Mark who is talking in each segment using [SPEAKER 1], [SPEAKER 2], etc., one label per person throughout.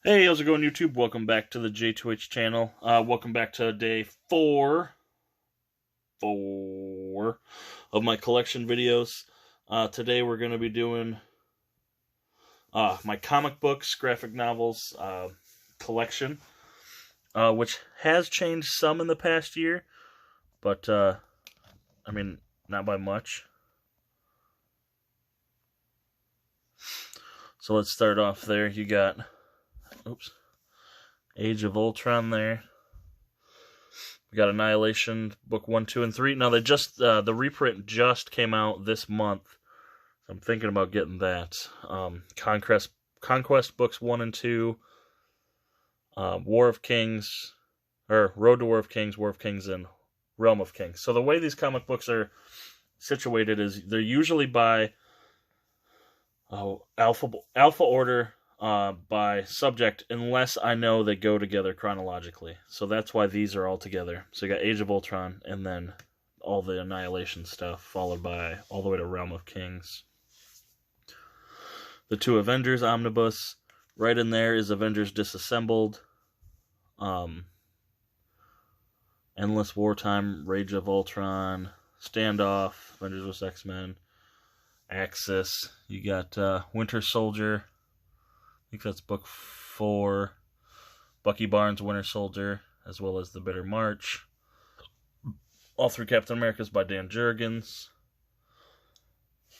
[SPEAKER 1] Hey, how's it going, YouTube? Welcome back to the JTwoH channel. Welcome back to day four of my collection videos. Today we're going to be doing my comic books, graphic novels collection, which has changed some in the past year, but I mean, not by much. So let's start off there. You got Age of Ultron there. We got Annihilation, book 1, 2, and 3. Now they just the reprint just came out this month. So I'm thinking about getting that. Conquest books 1 and 2. War of Kings, or Road to War of Kings, and Realm of Kings. So the way these comic books are situated is they're usually by alpha order. By subject, unless I know they go together chronologically. So that's why these are all together. So you got Age of Ultron, and then all the Annihilation stuff, followed by all the way to Realm of Kings. The 2 Avengers omnibus. Right in there is Avengers Disassembled. Endless Wartime, Rage of Ultron, Standoff, Avengers vs. X-Men, Axis. You got Winter Soldier. I think that's book 4. Bucky Barnes, Winter Soldier, as well as The Bitter March. All 3 Captain Americas by Dan Jurgens.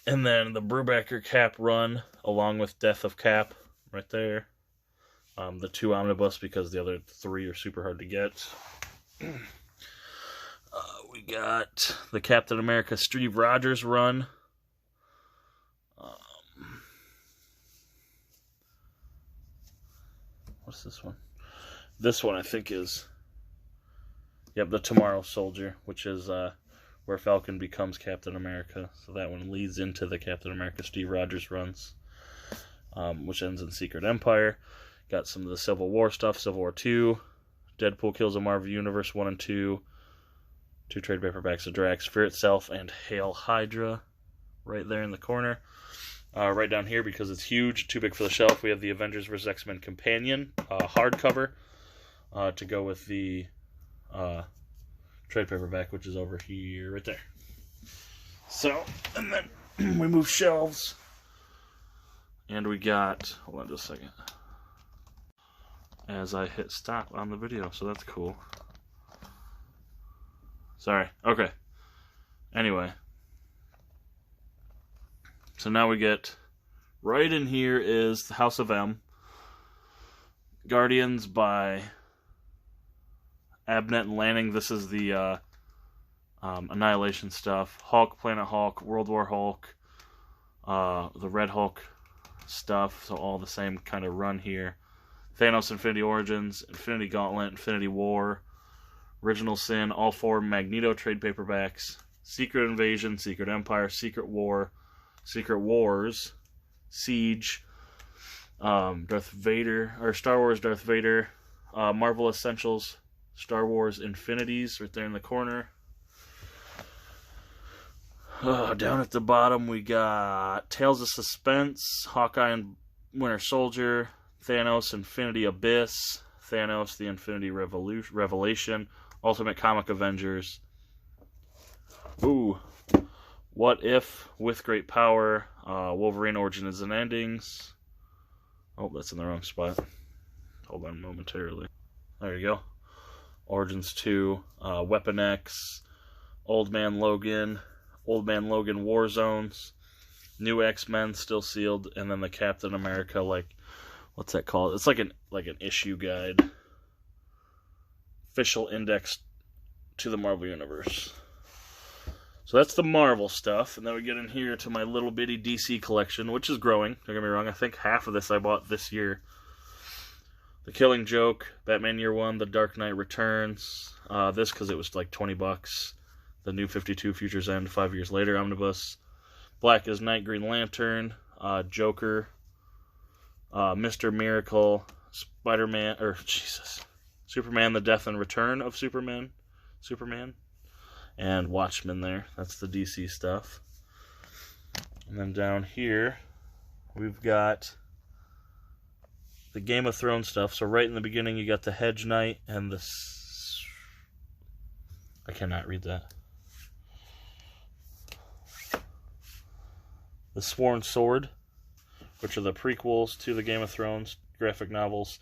[SPEAKER 1] And then the Brubaker Cap run, along with Death of Cap, right there. The 2 omnibus, because the other 3 are super hard to get. We got the Captain America Steve Rogers run. What's this one? This one I think is, the Tomorrow Soldier, which is where Falcon becomes Captain America. So that one leads into the Captain America Steve Rogers runs, which ends in Secret Empire. Got some of the Civil War stuff, Civil War 2, Deadpool Kills a Marvel Universe 1 and 2, 2 trade paperbacks of Drax, Fear Itself, and Hail Hydra right there in the corner. Right down here, because it's huge, too big for the shelf, we have the Avengers vs. X-Men Companion hardcover to go with the trade paperback, which is over here, right there. So, and then we move shelves, and we got, hold on just a second, as I hit stop on the video, so that's cool. Sorry, okay. Anyway. So now we get, right in here is the House of M. Guardians by Abnett and Lanning. This is the Annihilation stuff. Hulk, Planet Hulk, World War Hulk, the Red Hulk stuff. So all the same kind of run here. Thanos Infinity Origins, Infinity Gauntlet, Infinity War, Original Sin, all 4 Magneto trade paperbacks. Secret Invasion, Secret Empire, Secret War, Secret Wars, Siege, Darth Vader, or Star Wars Darth Vader, Marvel Essentials, Star Wars Infinities, right there in the corner. Down at the bottom we got Tales of Suspense, Hawkeye and Winter Soldier, Thanos Infinity Abyss, Thanos the Infinity Revelation, Ultimate Comic Avengers. Ooh. What If, With Great Power, Wolverine Origins and Endings. Oh, that's in the wrong spot. Hold on momentarily. There you go. Origins 2, Weapon X, Old Man Logan War Zones, New X-Men still sealed, and then the Captain America, what's that called? It's like an issue guide. Official index to the Marvel Universe. So that's the Marvel stuff, and then we get in here to my little bitty DC collection, which is growing, don't get me wrong. I think half of this I bought this year. The Killing Joke, Batman Year 1, The Dark Knight Returns, this because it was like $20, the New 52 Futures End 5 years later omnibus, Black as Night, Green Lantern, Joker, Mr. Miracle, Superman, The Death and Return of Superman, and Watchmen there. That's the DC stuff. And then down here, we've got the Game of Thrones stuff. So right in the beginning, you got the Hedge Knight and the... I cannot read that. The Sworn Sword, which are the prequels to the Game of Thrones graphic novels.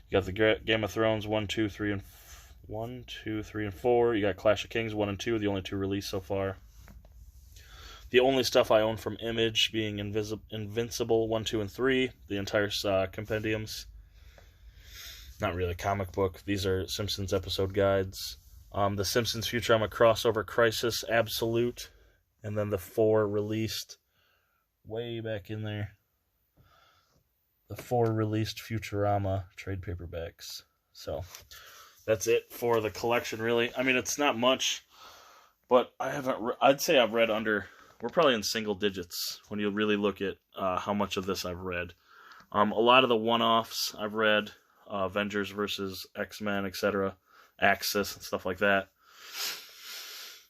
[SPEAKER 1] You got the Game of Thrones 1, 2, 3, and 4. You got Clash of Kings 1 and 2, the only 2 released so far. The only stuff I own from Image being Invincible 1, 2, and 3, the entire compendiums. Not really a comic book. These are Simpsons episode guides. The Simpsons Futurama Crossover Crisis Absolute, and then the 4 released way back in there. The 4 released Futurama trade paperbacks. So that's it for the collection, really. I mean, it's not much, but I haven't. I'd say I've read under. We're probably in single digits when you really look at how much of this I've read. A lot of the one-offs I've read, Avengers versus X-Men, etc., Axis, and stuff like that.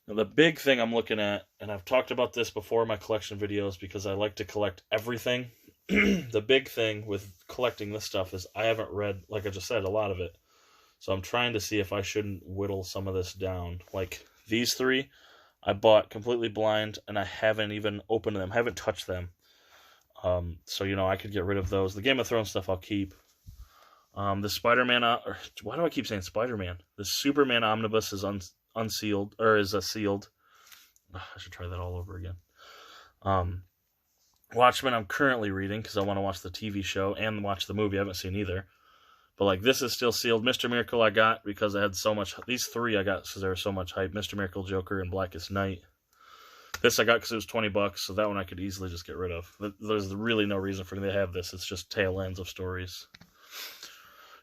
[SPEAKER 1] Now, the big thing I'm looking at, and I've talked about this before in my collection videos because I like to collect everything. The big thing with collecting this stuff is I haven't read, like I just said, a lot of it. So I'm trying to see if I shouldn't whittle some of this down. Like these 3, I bought completely blind, and I haven't even opened them, haven't touched them. So, you know, I could get rid of those. The Game of Thrones stuff I'll keep. The Spider-Man, why do I keep saying Spider-Man? The Superman Omnibus is unsealed, or is sealed. I should try that all over again. Watchmen I'm currently reading, because I want to watch the TV show and watch the movie. I haven't seen either. But, like, this is still sealed. Mr. Miracle I got because I had so much... These 3 I got because there was so much hype. Mr. Miracle, Joker, and Blackest Night. This I got because it was $20, so that one I could easily just get rid of. There's really no reason for me to have this. It's just tail ends of stories.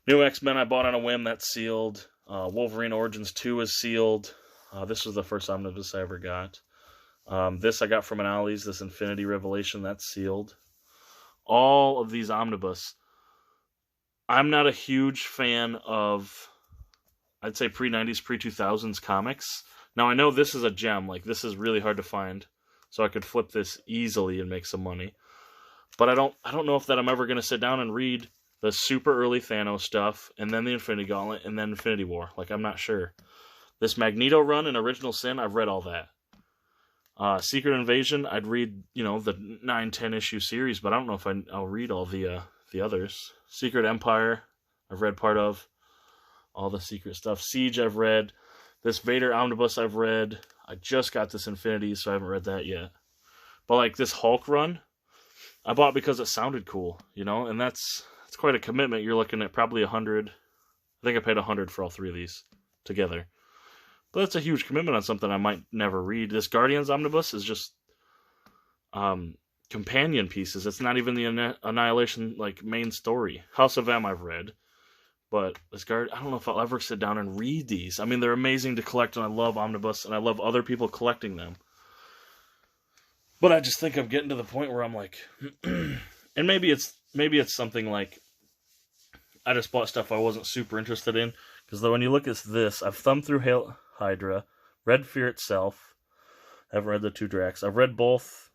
[SPEAKER 1] New X-Men I bought on a whim. That's sealed. Wolverine Origins 2 is sealed. This was the first omnibus I ever got. This I got from an Ollie's. This Infinity Revelation, that's sealed. All of these omnibus... I'm not a huge fan of, I'd say, pre-90s, pre-2000s comics. Now, I know this is a gem. Like, this is really hard to find. So I could flip this easily and make some money. But I don't know if that I'm ever going to sit down and read the super early Thanos stuff, and then the Infinity Gauntlet, and then Infinity War. Like, I'm not sure. This Magneto run in Original Sin, I've read all that. Secret Invasion, I'd read, you know, the 9-10 issue series, but I don't know if I'll read all the others. Secret Empire, I've read part of. All the secret stuff. Siege, I've read. This Vader Omnibus, I've read. I just got this Infinity, so I haven't read that yet. But, like, this Hulk run, I bought because it sounded cool, you know? And that's quite a commitment. You're looking at probably 100. I think I paid 100 for all 3 of these together. But that's a huge commitment on something I might never read. This Guardians Omnibus is just... companion pieces. It's not even the Annihilation like main story. House of M I've read, but this I don't know if I'll ever sit down and read these. I mean, they're amazing to collect, and I love omnibus, and I love other people collecting them. But I just think I'm getting to the point where I'm like, and maybe it's something like I just bought stuff I wasn't super interested in, because when you look at this, I've thumbed through Hail Hydra, read Fear Itself. I haven't read the 2 Drax. I've read both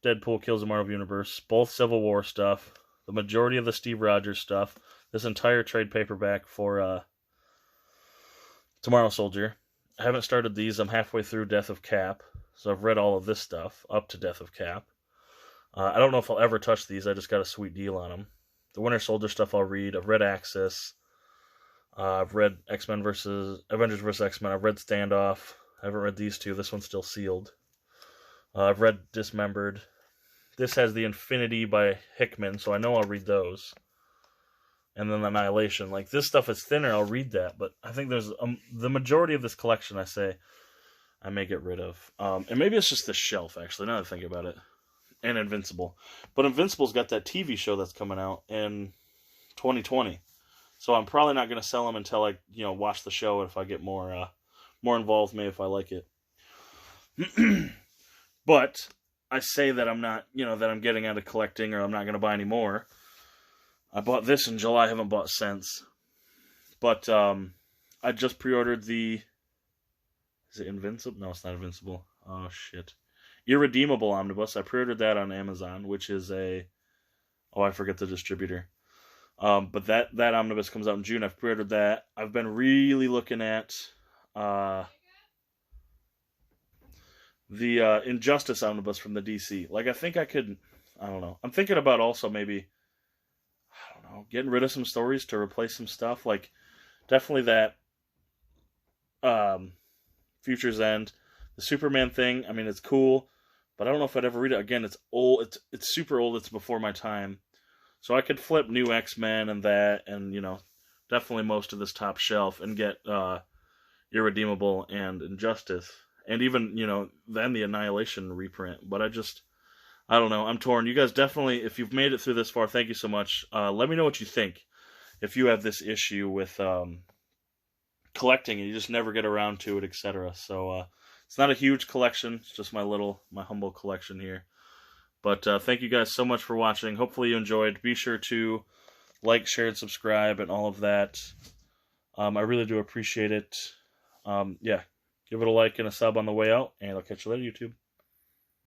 [SPEAKER 1] Deadpool Kills the Marvel Universe, both Civil War stuff, the majority of the Steve Rogers stuff, this entire trade paperback for Tomorrow Soldier. I haven't started these. I'm halfway through Death of Cap, so I've read all of this stuff up to Death of Cap. I don't know if I'll ever touch these. I just got a sweet deal on them. The Winter Soldier stuff I'll read. I've read Axis. I've read Avengers vs. X-Men. I've read Standoff. I haven't read these 2. This one's still sealed. I've read Dismembered. This has the Infinity by Hickman, so I know I'll read those. And then Annihilation. Like, this stuff is thinner, I'll read that. But I think there's the majority of this collection, I say, I may get rid of. And maybe it's just the shelf, actually, now that I think about it. And Invincible. But Invincible's got that TV show that's coming out in 2020. So I'm probably not going to sell them until I, you know, watch the show. If I get more involved, maybe if I like it. But I say that I'm not, you know, that I'm getting out of collecting or I'm not going to buy any more. I bought this in July. I haven't bought since. But I just pre-ordered the... Is it Invincible? No, it's not Invincible. Oh, shit. Irredeemable Omnibus. I pre-ordered that on Amazon, which is a... Oh, I forget the distributor. But that omnibus comes out in June. I've pre-ordered that. I've been really looking at the Injustice omnibus from the DC. Like, I think I could, I don't know. I'm thinking about also maybe, I don't know, getting rid of some stories to replace some stuff. Like, definitely that Future's End. The Superman thing, I mean, it's cool, but I don't know if I'd ever read it. Again, it's old. It's super old. It's before my time. So I could flip New X-Men and that, and, you know, definitely most of this top shelf, and get Irredeemable and Injustice. And even, you know, then the Annihilation reprint. But I don't know. I'm torn. You guys definitely, if you've made it through this far, thank you so much. Let me know what you think. If you have this issue with collecting and you just never get around to it, etc. So it's not a huge collection. It's just my humble collection here. But thank you guys so much for watching. Hopefully you enjoyed. Be sure to like, share, and subscribe, and all of that. I really do appreciate it. Yeah, give it a like and a sub on the way out, and I'll catch you later, YouTube.